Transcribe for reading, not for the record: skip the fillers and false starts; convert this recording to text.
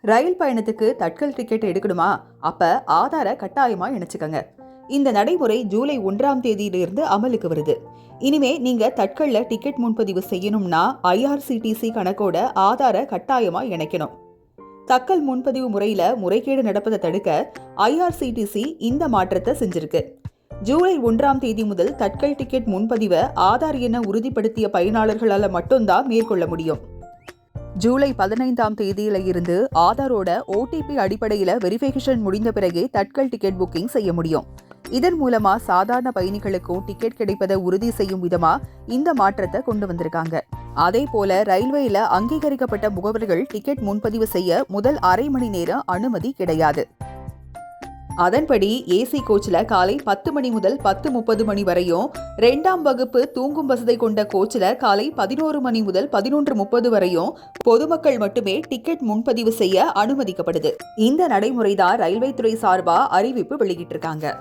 ரயில் பயணத்துக்கு தட்கல் டிக்கெட் எடுக்கணுமா? அப்ப ஆதார கட்டாயமா இணைச்சுக்கங்க. இந்த நடைமுறை ஜூலை 1ஆம் தேதியிலிருந்து அமலுக்கு வருது. இனிமே நீங்க தட்கல்ல டிக்கெட் முன்பதிவு செய்யணும்னா IRCTC கணக்கோட ஆதார கட்டாயமா இணைக்கணும். தக்கல் முன்பதிவு முறையில முறைகேடு நடப்பதை தடுக்க IRCTC இந்த மாற்றத்தை செஞ்சிருக்கு. ஜூலை 1ஆம் தேதி முதல் தட்கல் டிக்கெட் முன்பதிவை ஆதார் என உறுதிப்படுத்திய பயனாளர்களால மட்டும்தான் மேற்கொள்ள முடியும். ஜூலை 15ஆம் தேதியில இருந்து ஆதாரோட OTP அடிப்படையில் வெரிஃபிகேஷன் முடிந்த பிறகே தட்கல் டிக்கெட் புக்கிங் செய்ய முடியும். இதன் மூலமா சாதாரண பயணிகளுக்கும் டிக்கெட் கிடைப்பதை உறுதி செய்யும் விதமா இந்த மாற்றத்தை கொண்டு வந்திருக்காங்க. அதே போல ரயில்வேல அங்கீகரிக்கப்பட்ட முகவர்கள் டிக்கெட் முன்பதிவு செய்ய முதல் அரை மணி நேரம் அனுமதி கிடையாது. அதன்படி ஏசி கோச்ல காலை 10 மணி முதல் 10:30 மணி வரையும், 2ஆம் வகுப்பு தூங்கும் வசதி கொண்ட கோச்ல காலை 11 மணி முதல் 11:30 வரையும் பொதுமக்கள் மட்டுமே டிக்கெட் முன்பதிவு செய்ய அனுமதிக்கப்படுது. இந்த நடைமுறைதான் ரயில்வே துறை சார்பா அறிவிப்பு வெளியிட்டிருக்காங்க.